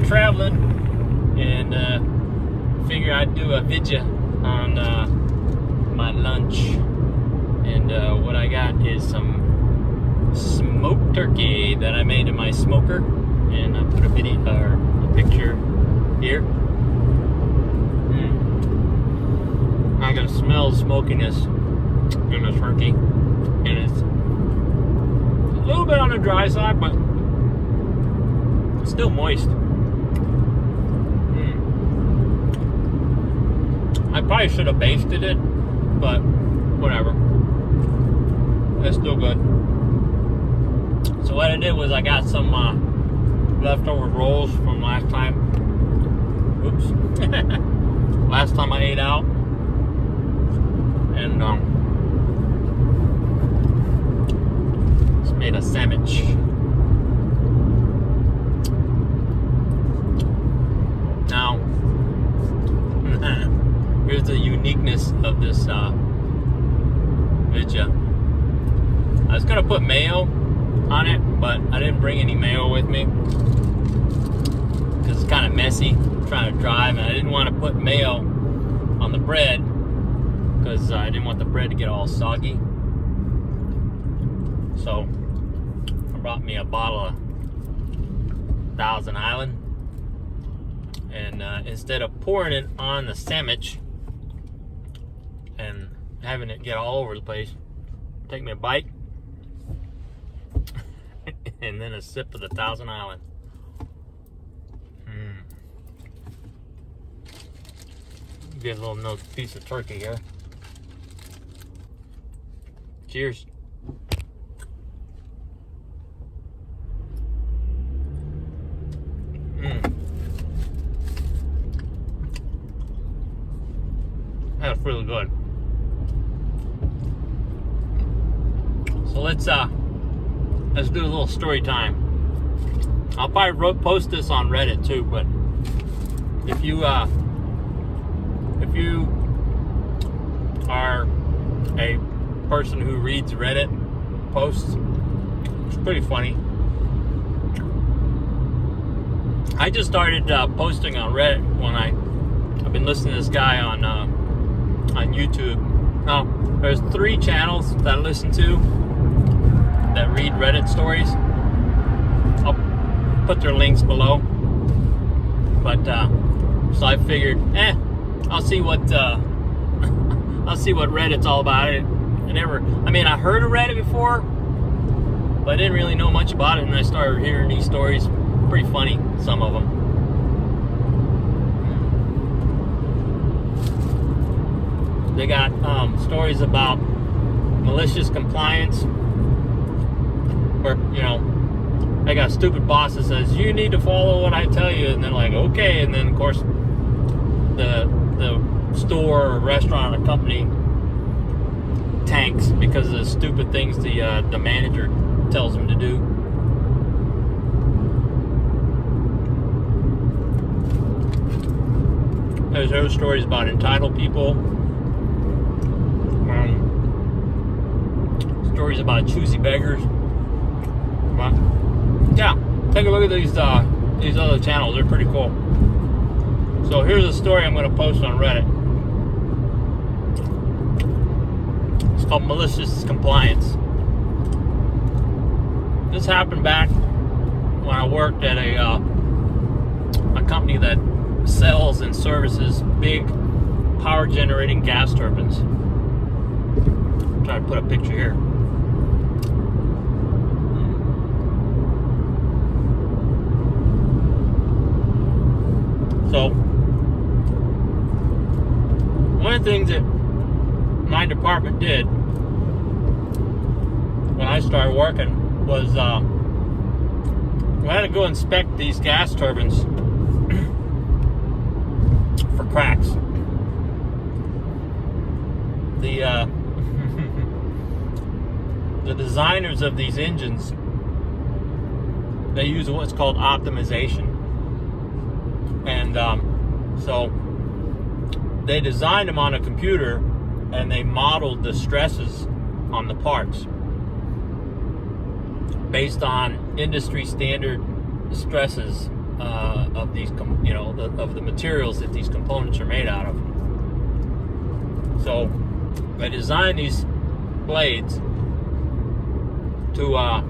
traveling, and figure I'd do a video on my lunch. And what I got is some smoked turkey that I made in my smoker, and I put a video or a picture here. I can smell smokiness in the turkey, and it's a little bit on the dry side, but it's still moist. I probably should have basted it, but whatever. It's still good. So what I did was I got some leftover rolls from last time. Oops. Last time I ate out. And it's made a sammich. Now, here's the uniqueness of this video. I was gonna put mayo on it, but I didn't bring any mayo with me because it's kind of messy. I'm trying to drive, and I didn't want to put mayo on the bread because I didn't want the bread to get all soggy. So I brought me a bottle of Thousand Island, and instead of pouring it on the sammich and having it get all over the place, take me a bite and then a sip of the Thousand Island. Get a little piece of turkey here. Cheers. That's really good. So let's do a little story time. I'll probably post this on Reddit too, but if you are a person who reads Reddit posts, it's pretty funny. I just started posting on Reddit when I've been listening to this guy on YouTube. Now, there's 3 channels that I listen to that read Reddit stories. I'll put their links below. But so I figured, I'll see what Reddit's all about. I heard of Reddit before, but I didn't really know much about it, and I started hearing these stories. Pretty funny, some of them. They got stories about malicious compliance, where, they got a stupid boss that says, you need to follow what I tell you, and they're like, okay, and then of course the store or restaurant or company tanks because of the stupid things the manager tells them to do. There's other stories about entitled people. Stories about choosy beggars. But yeah, take a look at these other channels. They're pretty cool. So here's a story I'm going to post on Reddit. It's called Malicious Compliance. This happened back when I worked at a company that sells and services big power generating gas turbines. I'm trying to put a picture here. So one of the things that my department did when I started working was we had to go inspect these gas turbines for cracks. The designers of these engines, they use what's called optimization, and so they designed them on a computer, and they modeled the stresses on the parts based on industry standard stresses of these, of the materials that these components are made out of. So I designed these blades to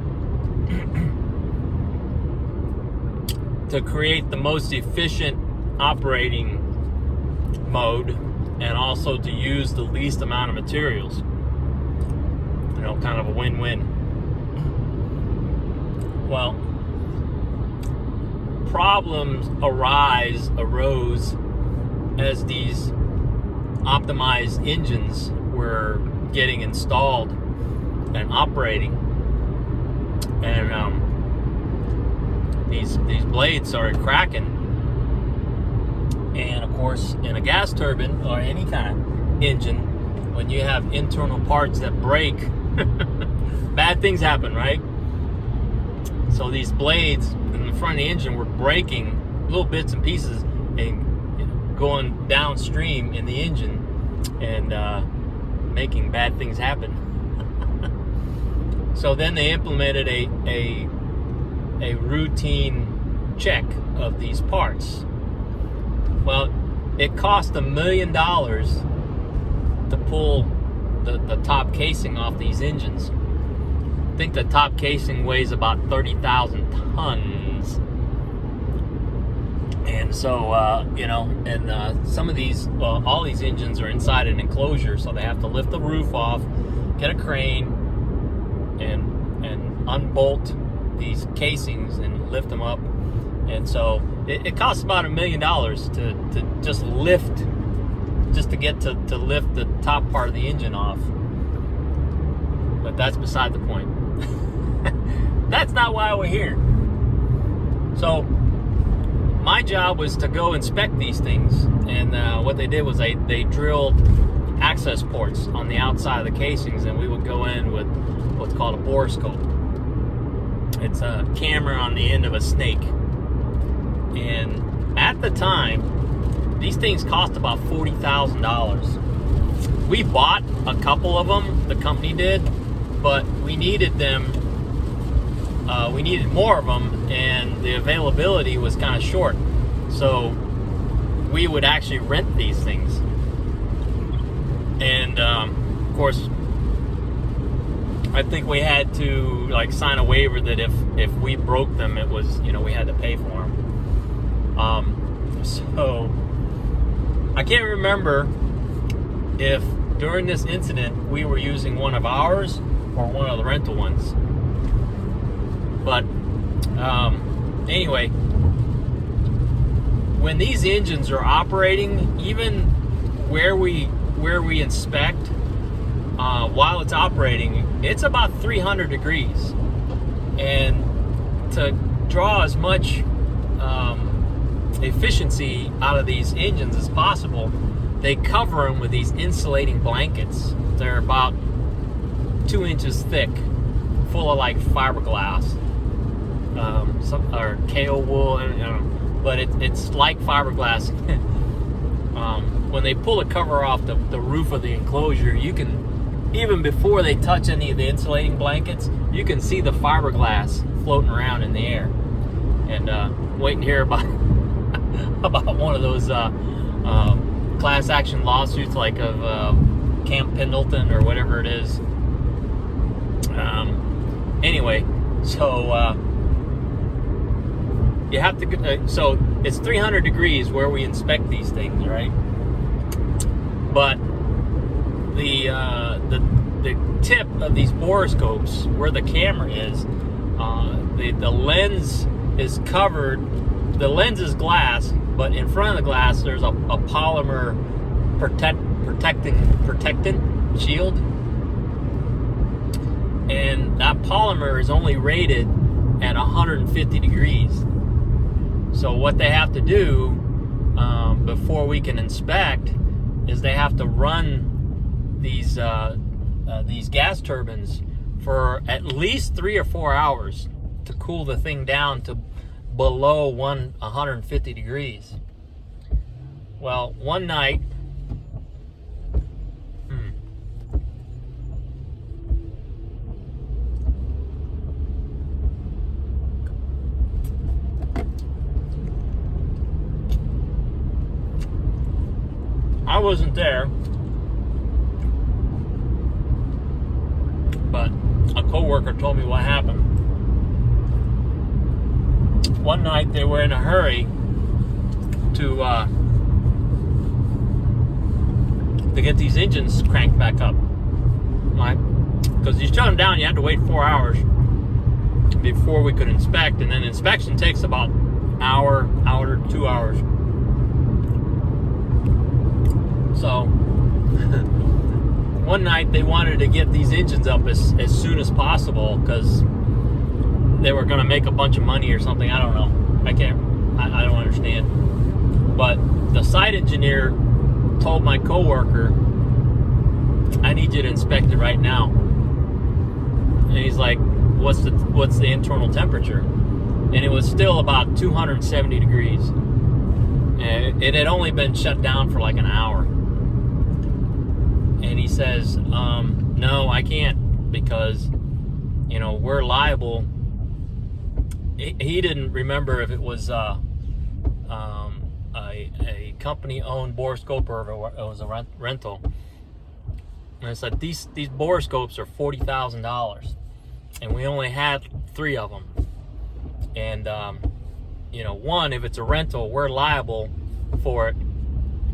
to create the most efficient operating mode, and also to use the least amount of materials. Kind of a win-win. Well, problems arose as these optimized engines were getting installed and operating, and these blades started cracking. And of course, in a gas turbine or any kind of engine, when you have internal parts that break, bad things happen, right? So these blades in the front of the engine were breaking little bits and pieces and going downstream in the engine and making bad things happen. So then they implemented a routine check of these parts. Well, it cost $1 million to pull the top casing off these engines. I think the top casing weighs about 30,000 tons. And so, some of these, all these engines are inside an enclosure, so they have to lift the roof off, get a crane, and unbolt these casings and lift them up. And so it costs about $1 million to just to get to lift the top part of the engine off. But that's beside the point. That's not why we're here. So my job was to go inspect these things, and what they did was they drilled access ports on the outside of the casings, and we would go in with what's called a borescope. It's a camera on the end of a snake. And at the time, these things cost about $40,000. We bought a couple of them, the company did, but we needed them. We needed more of them, and the availability was kind of short. So we would actually rent these things. And of course, I think we had to sign a waiver that if we broke them, it was we had to pay for them. So I can't remember if during this incident we were using one of ours or one of the rental ones. But anyway, when these engines are operating, even where we inspect, while it's operating, it's about 300 degrees. And to draw as much efficiency out of these engines as possible, they cover them with these insulating blankets. They're about 2 inches thick, full of fiberglass, or KO wool, but it's like fiberglass. When they pull the cover off the roof of the enclosure, you can, even before they touch any of the insulating blankets, you can see the fiberglass floating around in the air. And waiting to hear about one of those class action lawsuits of Camp Pendleton or whatever it is. Anyway, so you have to. So it's 300 degrees where we inspect these things, right? But the tip of these borescopes, where the camera is, the lens is covered. The lens is glass, but in front of the glass there's a polymer protectant shield, and that polymer is only rated at 150 degrees. So what they have to do before we can inspect is they have to run these gas turbines for at least 3 or 4 hours to cool the thing down to below 150 degrees. Well, one night, wasn't there, but a coworker told me what happened. One night they were in a hurry to get these engines cranked back up, right? Because you shut them down, you had to wait 4 hours before we could inspect, and then inspection takes about hour to 2 hours. So one night they wanted to get these engines up as soon as possible because they were going to make a bunch of money or something. I don't know. I don't understand. But the site engineer told my coworker, I need you to inspect it right now. And he's like, what's the internal temperature? And it was still about 270 degrees. And it had only been shut down for like an hour. And he says, no, I can't, because, we're liable. He didn't remember if it was a company-owned borescope or if it was a rental. And I said, these borescopes are $40,000, and we only had 3 of them. And one, if it's a rental, we're liable for it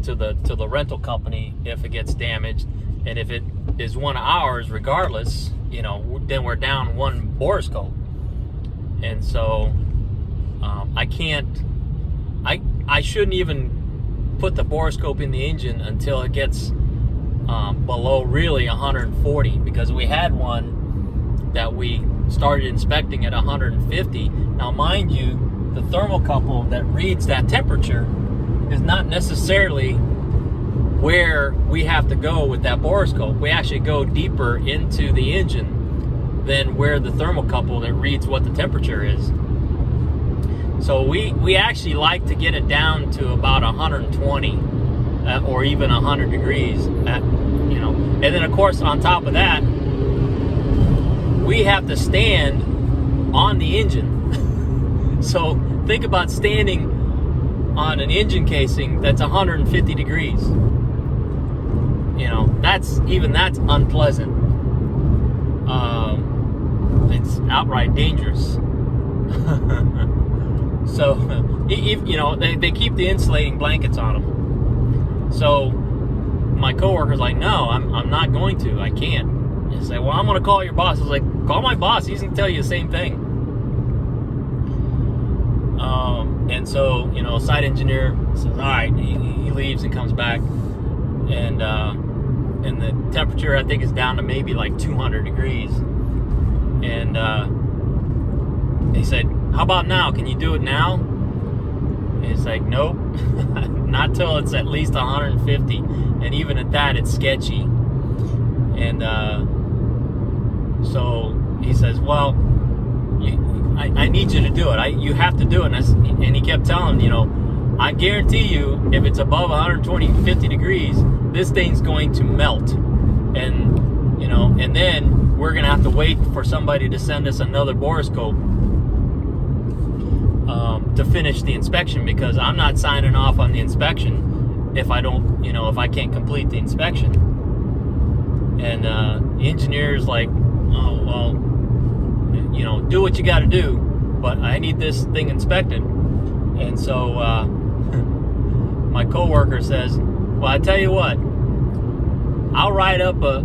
to the rental company if it gets damaged, and if it is one of ours, regardless, then we're down 1 borescope. And so I shouldn't even put the borescope in the engine until it gets below really 140, because we had one that we started inspecting at 150. Now, mind you, the thermocouple that reads that temperature is not necessarily where we have to go with that borescope. We actually go deeper into the engine than where the thermocouple that reads what the temperature is. So we actually like to get it down to about 120 or even 100 degrees. And then, of course, on top of that, we have to stand on the engine. So think about standing on an engine casing that's 150 degrees. That's unpleasant. It's outright dangerous. So, they keep the insulating blankets on them. So my coworker's like, no, I'm not going to. I can't. He's like, well, I'm going to call your boss. I was like, call my boss. He's going to tell you the same thing. And so, site engineer says, all right. He leaves and comes back. And the temperature, I think, is down to maybe like 200 degrees. And he said, how about now? Can you do it now? And it's like, nope. Not till it's at least 150. And even at that, it's sketchy. And so he says, well, I need you to do it. You have to do it. And he kept telling him, I guarantee you, if it's above 50 degrees, this thing's going to melt. And, and then we're going to have to wait for somebody to send us another borescope to finish the inspection, because I'm not signing off on the inspection if I don't, if I can't complete the inspection. And the engineer's like, oh, well, do what you got to do, but I need this thing inspected. And so my coworker says, well, I tell you what, I'll write up a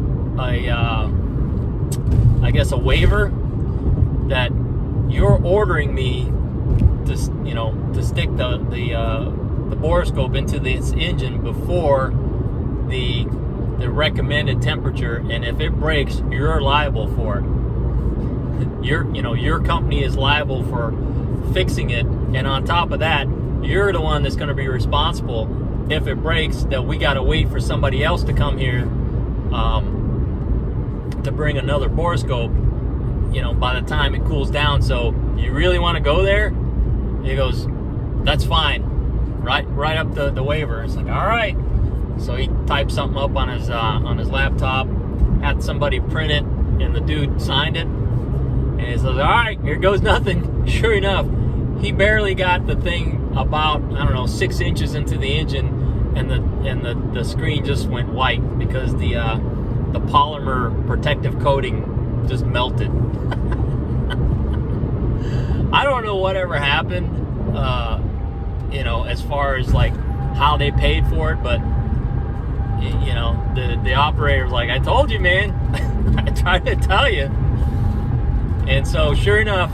waiver that you're ordering me to stick the borescope into this engine before the recommended temperature, and if it breaks, you're liable for it. Your company is liable for fixing it, and on top of that, you're the one that's going to be responsible if it breaks, that we got to wait for somebody else to come here to bring another borescope, by the time it cools down. So you really want to go there? He goes, that's fine. Write up the waiver. It's like, all right. So he typed something up on his laptop, had somebody print it, and the dude signed it. And he says, all right, here goes nothing. Sure enough, he barely got the thing about, 6 inches into the engine, and the screen just went white because the polymer protective coating just melted. I don't know whatever happened, you know, as far as like how they paid for it, but you know, the operator's like, I told you, man. I tried to tell you. And so sure enough,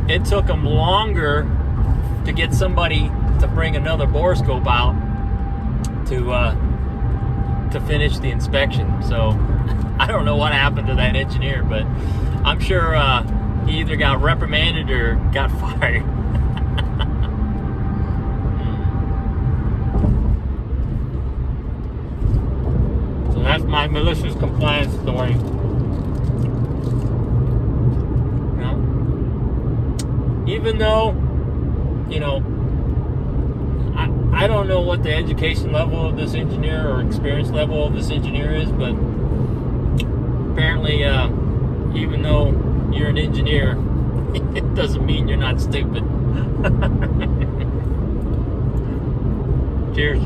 it took them longer to get somebody to bring another borescope out to finish the inspection. So I don't know what happened to that engineer, but I'm sure he either got reprimanded or got fired. So that's my malicious compliance story. You know? Even though, you know, I don't know what the education level of this engineer or experience level of this engineer is, but apparently, even though you're an engineer, it doesn't mean you're not stupid. Cheers.